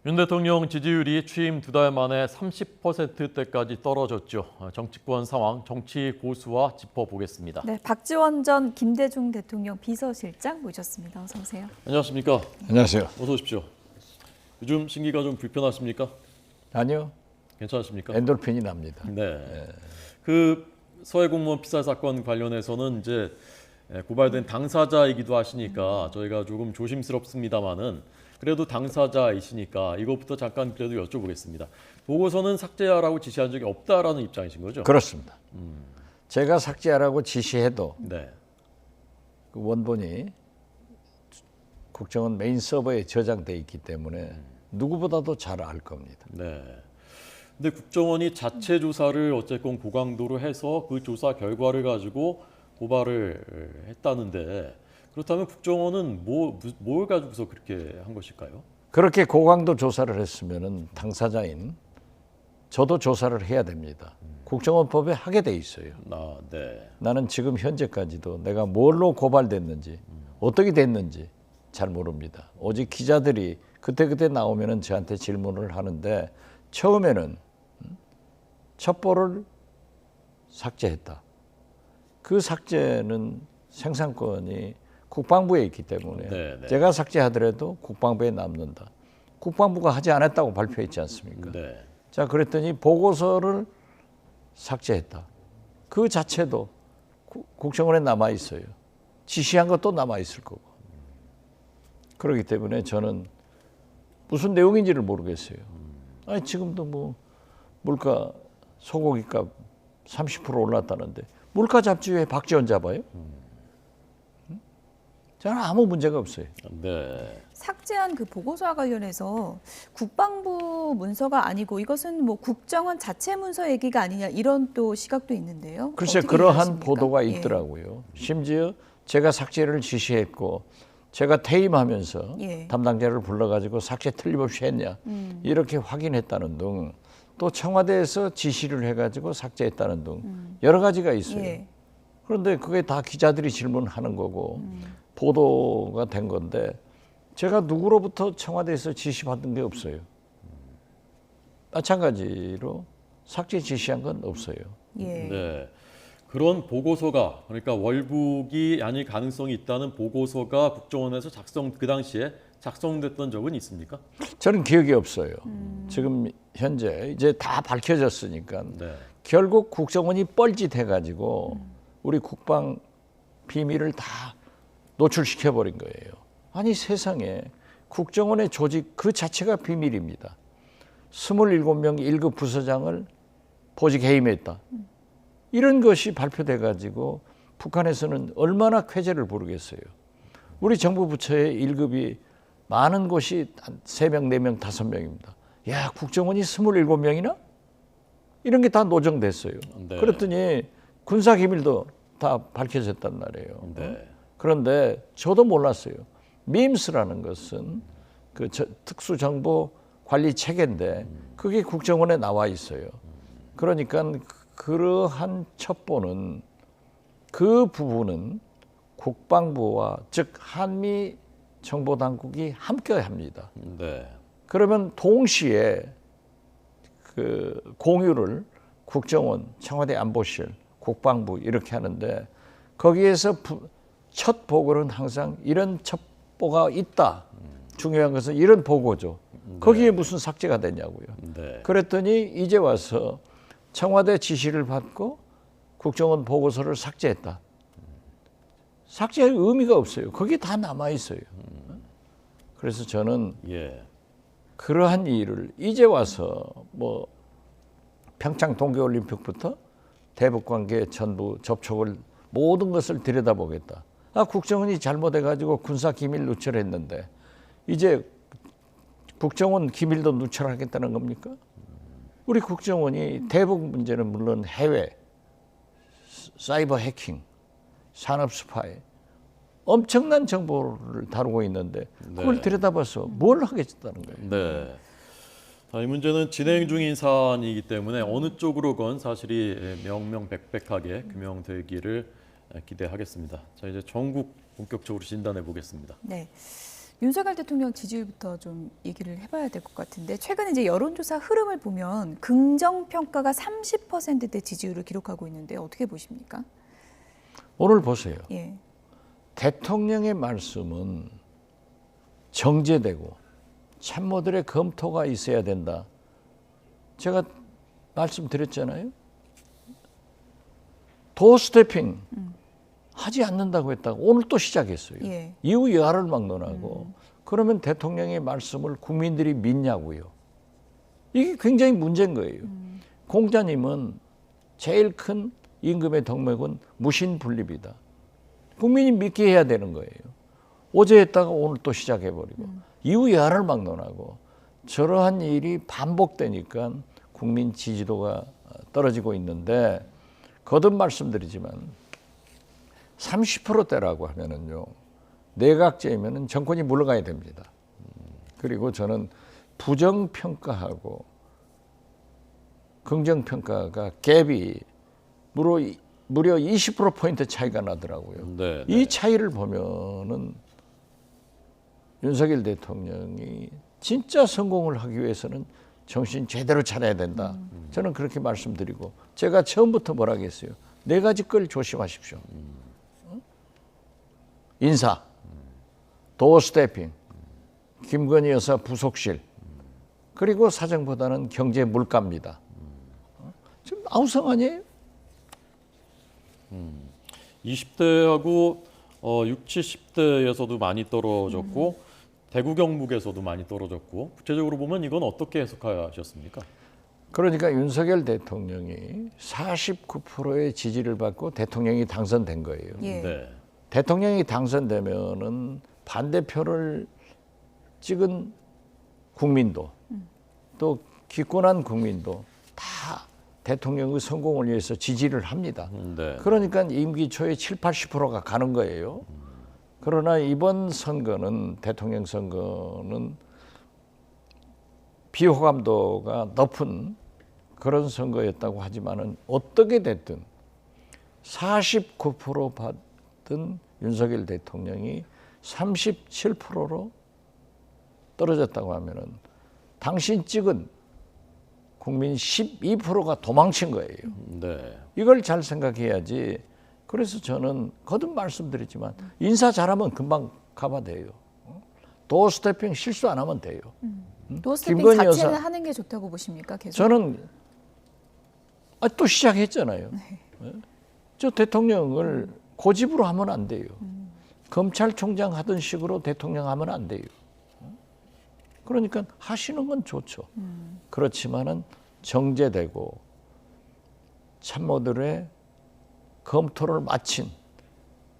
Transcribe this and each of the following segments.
윤 대통령 지지율이 취임 2달 만에 30%대까지 떨어졌죠. 정치권 상황, 정치 고수와 짚어보겠습니다. 네, 박지원 전 김대중 대통령 비서실장 모셨습니다. 어서 오세요. 안녕하십니까? 안녕하세요. 어서 오십시오. 요즘 심기가 좀 불편하십니까? 아니요. 괜찮으십니까? 엔돌핀이 납니다. 네. 그 서해 공무원 피살 사건 관련해서는 이제 고발된 당사자이기도 하시니까 저희가 조금 조심스럽습니다만은 그래도 당사자이시니까 이것부터 잠깐 그래도 여쭤보겠습니다. 보고서는 삭제하라고 지시한 적이 없다라는 입장이신 거죠? 그렇습니다. 제가 삭제하라고 지시해도 네. 그 원본이 국정원 메인 서버에 저장돼 있기 때문에 누구보다도 잘 알 겁니다. 네. 근데 국정원이 자체 조사를 어쨌건 고강도로 해서 그 조사 결과를 가지고 고발을 했다는데 그렇다면 국정원은 뭘 가지고서 그렇게 한 것일까요? 그렇게 고강도 조사를 했으면은 당사자인 저도 조사를 해야 됩니다. 국정원법에 하게 돼 있어요. 아, 네. 나는 지금 현재까지도 내가 뭘로 고발됐는지 어떻게 됐는지 잘 모릅니다. 오직 기자들이 그때그때 나오면은 저한테 질문을 하는데 처음에는 첩보를 삭제했다. 그 삭제는 생산권이 국방부에 있기 때문에 네. 제가 삭제하더라도 국방부에 남는다. 국방부가 하지 않았다고 발표했지 않습니까? 네. 자, 그랬더니 보고서를 삭제했다. 그 자체도 국정원에 남아 있어요. 지시한 것도 남아 있을 거고. 그렇기 때문에 저는 무슨 내용인지를 모르겠어요. 아니 지금도 뭐 물가 소고기값 30% 올랐다는데 물가 잡지 왜 박지원 잡아요? 저는 아무 문제가 없어요. 네. 삭제한 그 보고서와 관련해서 국방부 문서가 아니고 이것은 뭐 국정원 자체 문서 얘기가 아니냐 이런 또 시각도 있는데요. 글쎄 어떻게 그러한 이해하십니까? 보도가 예. 있더라고요. 심지어 제가 삭제를 지시했고 제가 퇴임하면서 예. 담당자를 불러가지고 삭제 틀림없이 했냐 이렇게 확인했다는 등 또 청와대에서 지시를 해가지고 삭제했다는 등 여러 가지가 있어요. 예. 그런데 그게 다 기자들이 질문하는 거고 보도가 된 건데 제가 누구로부터 청와대에서 지시받은 게 없어요. 마찬가지로 삭제 지시한 건 없어요. 예. 네. 그런 보고서가 그러니까 월북이 아닐 가능성이 있다는 보고서가 국정원에서 그 당시에 작성됐던 적은 있습니까? 저는 기억이 없어요. 지금 현재 이제 다 밝혀졌으니까 네. 결국 국정원이 뻘짓해가지고 우리 국방 비밀을 다 노출시켜 버린 거예요. 아니 세상에 국정원의 조직 그 자체가 비밀입니다. 27명 1급 부서장을 보직 해임했다. 이런 것이 발표돼 가지고 북한에서는 얼마나 쾌재를 부르겠어요. 우리 정부 부처의 1급이 많은 곳이 한 3명, 4명, 5명입니다. 야, 국정원이 27명이나? 이런 게 다 노정됐어요. 네. 그랬더니 군사기밀도 다 밝혀졌단 말이에요. 네. 그런데 저도 몰랐어요. 밈스라는 것은 그 특수정보 관리 체계인데 그게 국정원에 나와 있어요. 그러니까 그러한 첩보는 그 부분은 국방부와 즉 한미 정보당국이 함께 합니다. 네. 그러면 동시에 그 공유를 국정원, 청와대 안보실, 국방부 이렇게 하는데 거기에서 첫 보고는 항상 이런 첩보가 있다. 중요한 것은 이런 보고죠. 거기에 무슨 삭제가 되냐고요. 네. 그랬더니 이제 와서 청와대 지시를 받고 국정원 보고서를 삭제했다. 삭제할 의미가 없어요. 거기 다 남아 있어요. 그래서 저는 예. 그러한 일을 이제 와서 뭐 평창 동계올림픽부터 대북 관계 전부 접촉을 모든 것을 들여다보겠다. 국정원이 잘못해가지고 군사 기밀 누설했는데 이제 국정원 기밀도 누설하겠다는 겁니까? 우리 국정원이 대북 문제는 물론 해외, 사이버 해킹, 산업 스파이 엄청난 정보를 다루고 있는데 그걸 네. 들여다봐서 뭘 하겠다는 거예요. 네. 자, 이 문제는 진행 중인 사안이기 때문에 어느 쪽으로건 사실이 명명백백하게 규명되기를 기대하겠습니다. 자, 이제 전국 본격적으로 진단해 보겠습니다. 네. 윤석열 대통령 지지율부터 좀 얘기를 해봐야 될 것 같은데 최근 이제 여론조사 흐름을 보면 긍정 평가가 30%대 지지율을 기록하고 있는데 어떻게 보십니까? 오늘 보세요. 예, 대통령의 말씀은 정제되고 참모들의 검토가 있어야 된다. 제가 말씀드렸잖아요. 도어스태핑 하지 않는다고 했다가 오늘 또 시작했어요. 예. 이후 여하를 막론하고 그러면 대통령의 말씀을 국민들이 믿냐고요. 이게 굉장히 문제인 거예요. 공자님은 제일 큰 임금의 덕목은 무신분립이다. 국민이 믿게 해야 되는 거예요. 어제 했다가 오늘 또 시작해버리고 이후 여하를 막론하고 저러한 일이 반복되니까 국민 지지도가 떨어지고 있는데 거듭 말씀드리지만 30%대라고 하면은요 내각제이면은 정권이 물러가야 됩니다. 그리고 저는 부정평가하고 긍정평가가 갭이 무려 20%포인트 차이가 나더라고요. 네, 이 차이를 보면은 윤석열 대통령이 진짜 성공을 하기 위해서는 정신 제대로 차려야 된다. 저는 그렇게 말씀드리고 제가 처음부터 뭐라 했어요. 네 가지 걸 조심하십시오. 인사, 도어스태핑, 김건희 여사 부속실, 그리고 사정보다는 경제 물가입니다. 지금 아우성 아니에요? 20대하고 60, 70대에서도 많이 떨어졌고 대구 경북에서도 많이 떨어졌고 구체적으로 보면 이건 어떻게 해석하셨습니까? 그러니까 윤석열 대통령이 49%의 지지를 받고 대통령이 당선된 거예요. 예. 네. 대통령이 당선되면은 반대표를 찍은 국민도 또 기권한 국민도 다 대통령의 성공을 위해서 지지를 합니다. 네. 그러니까 임기 초에 7, 80%가 가는 거예요. 그러나 이번 선거는 대통령 선거는 비호감도가 높은 그런 선거였다고 하지만은 어떻게 됐든 49% 받은 윤석열 대통령이 37%로 떨어졌다고 하면은 당신 찍은 국민 12%가 도망친 거예요. 네. 이걸 잘 생각해야지. 그래서 저는 거듭 말씀드렸지만 인사 잘하면 금방 가봐돼요. 도어스태핑 실수 안 하면 돼요. 도어스태핑 김건희 자체는 여사- 하는 게 좋다고 보십니까? 계속? 저는 또 시작했잖아요. 저 대통령을 고집으로 하면 안 돼요. 검찰총장 하던 식으로 대통령 하면 안 돼요. 그러니까 하시는 건 좋죠. 그렇지만은 정제되고 참모들의 검토를 마친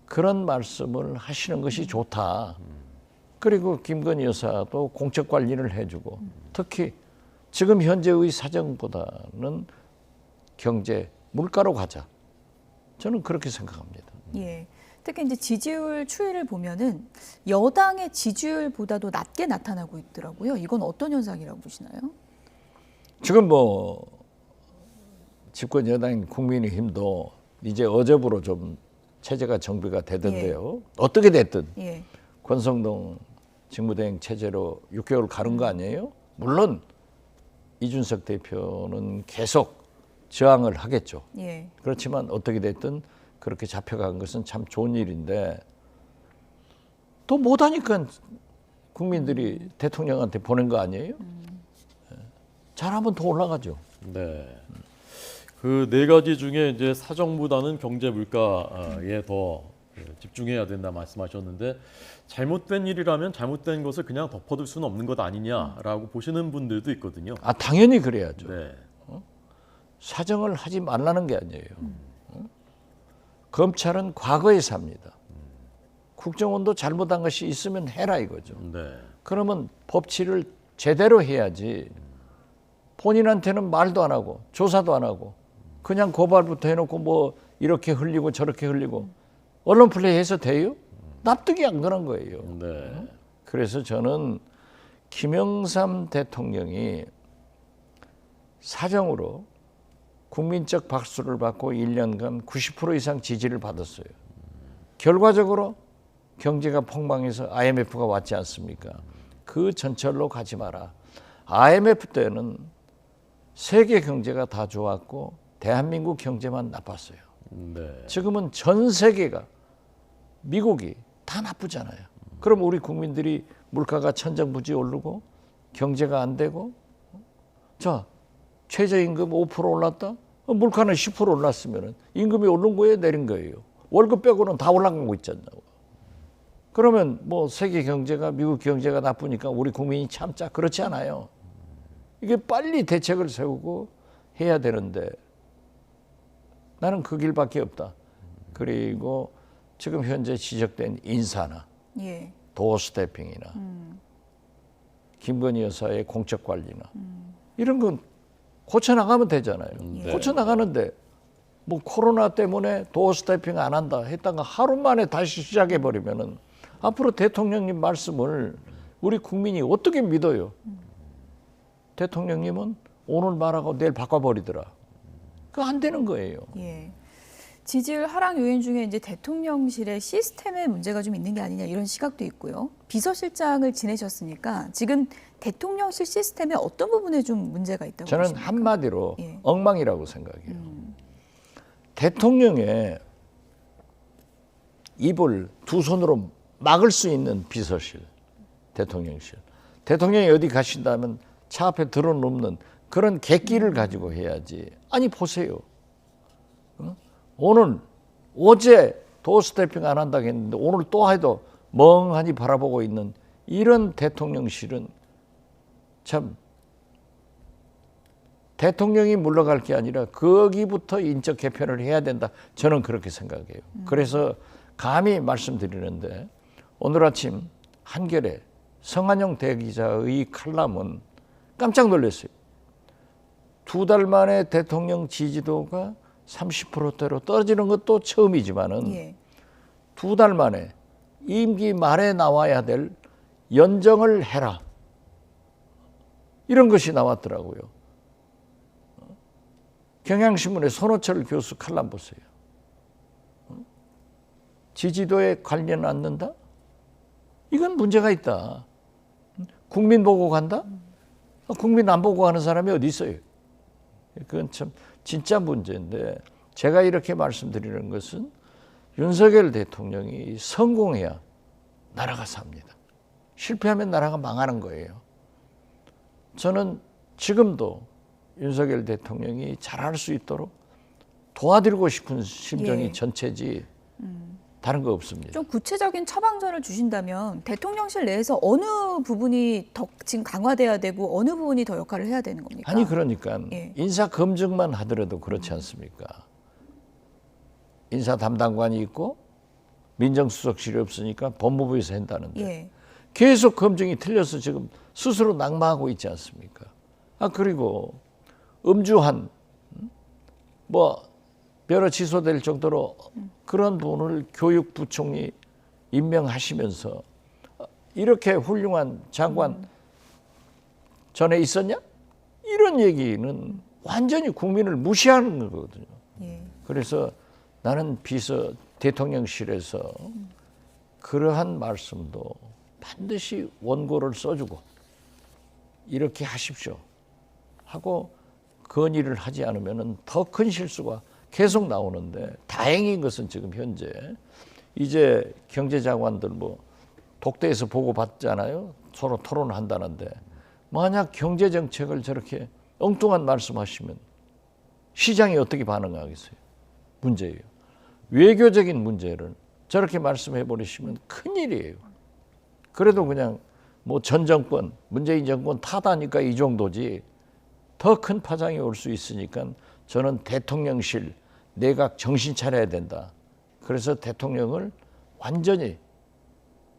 그런 말씀을 하시는 것이 좋다. 그리고 김건희 여사도 공적 관리를 해주고 특히 지금 현재의 사정보다는 경제, 물가로 가자. 저는 그렇게 생각합니다. 예. 특히 이제 지지율 추이를 보면은 여당의 지지율보다도 낮게 나타나고 있더라고요. 이건 어떤 현상이라고 보시나요? 지금 뭐 집권 여당인 국민의힘도 이제 어제부로 좀 체제가 정비가 되던데요. 어떻게 됐든 예. 권성동 직무대행 체제로 6개월 가는 거 아니에요? 물론 이준석 대표는 계속 저항을 하겠죠. 예. 그렇지만 어떻게 됐든 그렇게 잡혀간 것은 참 좋은 일인데 또 못하니까 국민들이 대통령한테 보낸 거 아니에요? 잘하면 더 올라가죠. 네. 그 네 가지 중에 이제 사정보다는 경제 물가에 더 집중해야 된다 말씀하셨는데 잘못된 일이라면 잘못된 것을 그냥 덮어둘 수는 없는 것 아니냐라고 보시는 분들도 있거든요. 아 당연히 그래야죠. 네. 사정을 하지 말라는 게 아니에요. 검찰은 과거에 삽니다. 국정원도 잘못한 것이 있으면 해라 이거죠. 네. 그러면 법치를 제대로 해야지 본인한테는 말도 안 하고 조사도 안 하고 그냥 고발부터 해놓고 뭐 이렇게 흘리고 저렇게 흘리고 언론 플레이해서 돼요? 납득이 안 가는 거예요. 네. 그래서 저는 김영삼 대통령이 사정으로 국민적 박수를 받고 1년간 90% 이상 지지를 받았어요. 결과적으로 경제가 폭망해서 IMF가 왔지 않습니까? 그 전철로 가지 마라. IMF 때는 세계 경제가 다 좋았고 대한민국 경제만 나빴어요. 네. 지금은 전 세계가 미국이 다 나쁘잖아요. 그럼 우리 국민들이 물가가 천정부지 오르고 경제가 안 되고 자 최저임금 5% 올랐다? 물가는 10% 올랐으면 임금이 오른 거예요? 내린 거예요? 월급 빼고는 다 올라가고 있잖아요. 그러면 뭐 세계 경제가 미국 경제가 나쁘니까 우리 국민이 참자 그렇지 않아요. 이게 빨리 대책을 세우고 해야 되는데 나는 그 길밖에 없다. 그리고 지금 현재 지적된 인사나 예. 도어 스태핑이나 김건희 여사의 공적 관리나 이런 건 고쳐 나가면 되잖아요. 네. 고쳐 나가는데 뭐 코로나 때문에 도어 스태핑 안 한다 했다가 하루 만에 다시 시작해 버리면은 앞으로 대통령님 말씀을 우리 국민이 어떻게 믿어요? 대통령님은 오늘 말하고 내일 바꿔버리더라. 그거 안 되는 거예요. 예. 지지율 하락 요인 중에 이제 대통령실의 시스템에 문제가 좀 있는 게 아니냐 이런 시각도 있고요. 비서실장을 지내셨으니까 지금 대통령실 시스템에 어떤 부분에 좀 문제가 있다고 저는 보십니까? 한마디로 예. 엉망이라고 생각해요. 대통령의 입을 두 손으로 막을 수 있는 비서실, 대통령실. 대통령이 어디 가신다면 차 앞에 들어놓는 그런 객기를 가지고 해야지. 아니 보세요. 오늘 어제 도어 스태핑 안 한다고 했는데 오늘 또 해도 멍하니 바라보고 있는 이런 대통령실은 참 대통령이 물러갈 게 아니라 거기부터 인적 개편을 해야 된다. 저는 그렇게 생각해요. 그래서 감히 말씀드리는데 오늘 아침 한겨레 성한용 대기자의 칼럼은 깜짝 놀랐어요. 2달 만에 대통령 지지도가 30%대로 떨어지는 것도 처음이지만은 예. 2달 만에 임기 말에 나와야 될 연정을 해라. 이런 것이 나왔더라고요. 경향신문의 손호철 교수 칼럼 보세요. 지지도에 관련 않는다? 이건 문제가 있다. 국민 보고 간다? 국민 안 보고 가는 사람이 어디 있어요? 그건 참 진짜 문제인데 제가 이렇게 말씀드리는 것은 윤석열 대통령이 성공해야 나라가 삽니다. 실패하면 나라가 망하는 거예요. 저는 지금도 윤석열 대통령이 잘할 수 있도록 도와드리고 싶은 심정이 예. 전체지 다른 거 없습니다. 좀 구체적인 처방전을 주신다면 대통령실 내에서 어느 부분이 더 지금 강화돼야 되고 어느 부분이 더 역할을 해야 되는 겁니까? 아니 그러니까 예. 인사 검증만 하더라도 그렇지 않습니까? 인사 담당관이 있고 민정수석실이 없으니까 법무부에서 한다는데 예. 계속 검증이 틀려서 지금 스스로 낙마하고 있지 않습니까? 아 그리고 음주한 뭐 여러 취소될 정도로 그런 분을 교육부총리 임명하시면서 이렇게 훌륭한 장관 전에 있었냐? 이런 얘기는 완전히 국민을 무시하는 거거든요. 예. 그래서 나는 대통령실에서 그러한 말씀도 반드시 원고를 써주고 이렇게 하십시오 하고 건의를 하지 않으면 더 큰 실수가 계속 나오는데 다행인 것은 지금 현재 이제 경제장관들 뭐 독대에서 보고받잖아요. 서로 토론한다는데 만약 경제정책을 저렇게 엉뚱한 말씀하시면 시장이 어떻게 반응하겠어요? 문제예요. 외교적인 문제를 저렇게 말씀해 버리시면 큰일이에요. 그래도 그냥 뭐 전 정권, 문재인 정권 탓하니까 이 정도지 더 큰 파장이 올 수 있으니까 저는 대통령실, 내각 정신 차려야 된다. 그래서 대통령을 완전히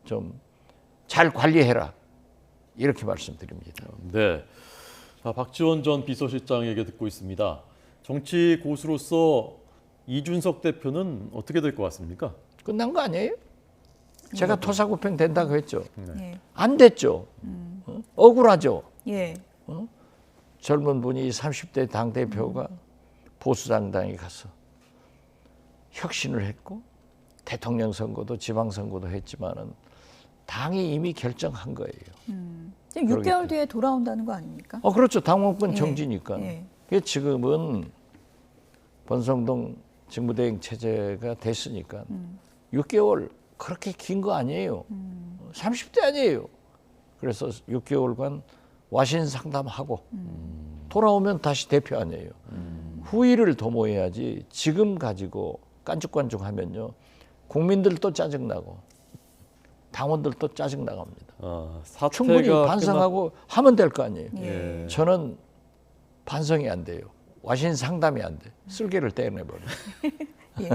좀 잘 관리해라. 이렇게 말씀드립니다. 네. 자, 박지원 전 비서실장 얘기 듣고 있습니다. 정치 고수로서 이준석 대표는 어떻게 될 것 같습니까? 끝난 거 아니에요? 제가 토사구팽 된다고 했죠. 예. 안 됐죠. 억울하죠. 예. 젊은 분이 30대 당대표가 보수당당에 가서 혁신을 했고 대통령 선거도 지방 선거도 했지만은 당이 이미 결정한 거예요. 지금 6개월 뒤에 돌아온다는 거 아닙니까? 그렇죠. 당원권 예. 정지니까. 예. 그게 지금은 권성동 직무대행 체제가 됐으니까 6개월 그렇게 긴 거 아니에요. 30대 아니에요. 그래서 6개월간 와신 상담하고 돌아오면 다시 대표 아니에요. 후일을 도모해야지 지금 가지고 깐죽깐죽하면요. 국민들도 짜증나고 당원들도 짜증나갑니다. 사태가 충분히 반성하고 하면 될 거 아니에요. 예. 저는 반성이 안 돼요. 와신 상담이 안 돼. 쓸개를 떼내버려요. 예.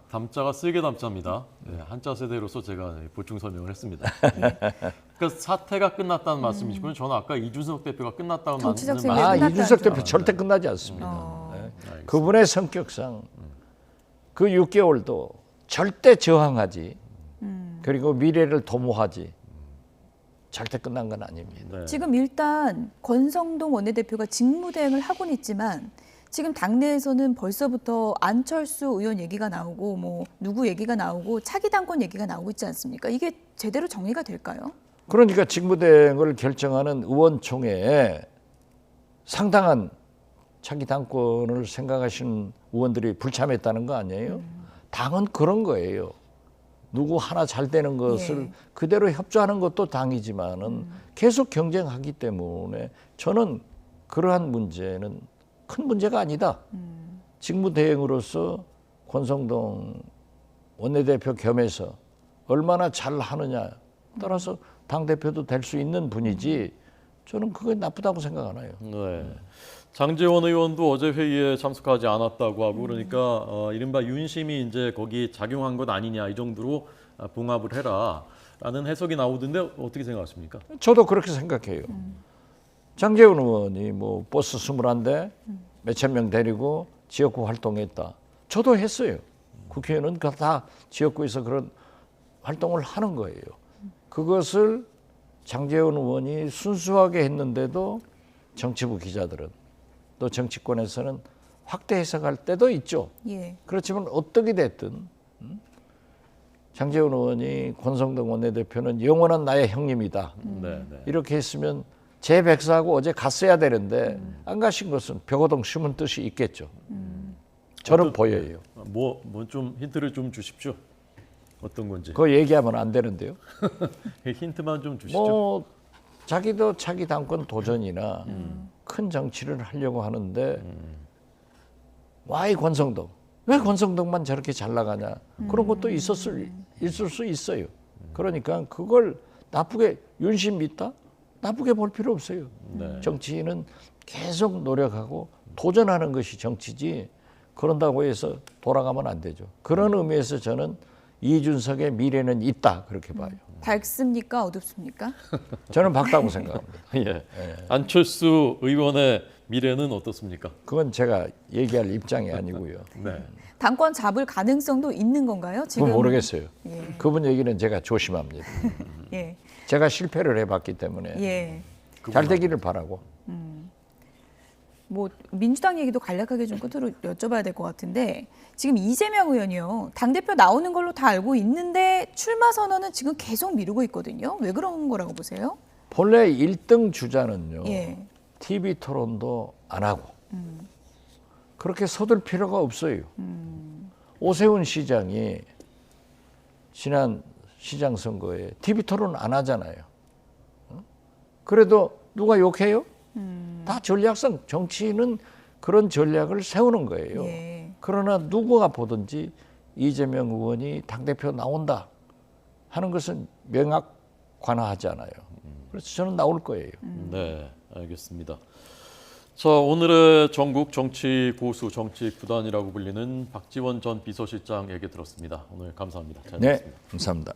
담자가 쓸개 담자입니다. 네, 한자 세대로서 제가 보충 설명을 했습니다. 그러니까 사태가 끝났다는 말씀이시고요. 저는 아까 이준석 대표가 끝났다는 정치적 말씀을 생각이 끝났다는 이준석 점. 대표 절대 끝나지 않습니다. 네. 알겠습니다. 그분의 성격상 그 6개월도 절대 저항하지. 그리고 미래를 도모하지. 절대 끝난 건 아닙니다. 네. 지금 일단 권성동 원내대표가 직무대행을 하고는 있지만 지금 당내에서는 벌써부터 안철수 의원 얘기가 나오고 뭐 누구 얘기가 나오고 차기 당권 얘기가 나오고 있지 않습니까? 이게 제대로 정리가 될까요? 그러니까 직무대행을 결정하는 의원총회에 상당한 차기 당권을 생각하시는 의원들이 불참했다는 거 아니에요? 당은 그런 거예요. 누구 하나 잘 되는 것을 예. 그대로 협조하는 것도 당이지만은 계속 경쟁하기 때문에 저는 그러한 문제는 큰 문제가 아니다. 직무대행으로서 권성동 원내대표 겸해서 얼마나 잘 하느냐 따라서 당대표도 될 수 있는 분이지 저는 그게 나쁘다고 생각 안 해요. 네. 장제원 의원도 어제 회의에 참석하지 않았다고 하고 그러니까 이른바 윤심이 이제 거기 작용한 것 아니냐 이 정도로 봉합을 해라라는 해석이 나오던데 어떻게 생각하십니까? 저도 그렇게 생각해요. 장제원 의원이 뭐 버스 21대 몇천 명 데리고 지역구 활동했다. 저도 했어요. 국회의원은 다 지역구에서 그런 활동을 하는 거예요. 그것을 장제원 의원이 순수하게 했는데도 정치부 기자들은 또 정치권에서는 확대 해석할 때도 있죠. 예. 그렇지만 어떻게 됐든 장제원 의원이 권성동 원내대표는 영원한 나의 형님이다. 네, 네. 이렇게 했으면 제 백사하고 어제 갔어야 되는데 안 가신 것은 벽오동 심은 뜻이 있겠죠. 저는 보여요. 뭐 좀 힌트를 좀 주십시오. 어떤 건지. 그거 얘기하면 안 되는데요. 힌트만 좀 주시죠. 뭐 자기도 차기 당권 도전이나 큰 정치를 하려고 하는데 와이 권성동 왜 권성동만 저렇게 잘 나가냐 그런 것도 있을 수 있어요. 그러니까 그걸 나쁘게 윤심 믿다 나쁘게 볼 필요 없어요. 네. 정치인은 계속 노력하고 도전하는 것이 정치지 그런다고 해서 돌아가면 안 되죠. 그런 의미에서 저는 이준석의 미래는 있다 그렇게 봐요. 밝습니까? 어둡습니까? 저는 밝다고 생각합니다. 예. 안철수 의원의 미래는 어떻습니까? 그건 제가 얘기할 입장이 아니고요. 네. 당권 잡을 가능성도 있는 건가요? 지금 그건 모르겠어요. 예. 그분 얘기는 제가 조심합니다. 예. 제가 실패를 해봤기 때문에 예. 잘 되기를 바라고. 뭐 민주당 얘기도 간략하게 좀 끝으로 여쭤봐야 될 것 같은데 지금 이재명 의원이요. 당대표 나오는 걸로 다 알고 있는데 출마 선언은 지금 계속 미루고 있거든요. 왜 그런 거라고 보세요? 본래 1등 주자는요. 예. TV 토론도 안 하고 그렇게 서둘 필요가 없어요. 오세훈 시장이 지난 시장 선거에 TV 토론 안 하잖아요. 그래도 누가 욕해요? 다 전략상 정치인은 그런 전략을 세우는 거예요. 예. 그러나 누구가 보든지 이재명 의원이 당대표 나온다 하는 것은 명확관화하지 않아요. 그래서 저는 나올 거예요. 네, 알겠습니다. 자, 오늘의 전국 정치 고수, 정치 구단이라고 불리는 박지원 전 비서실장 얘기 들었습니다. 오늘 감사합니다. 잘 네, 들었습니다. 감사합니다.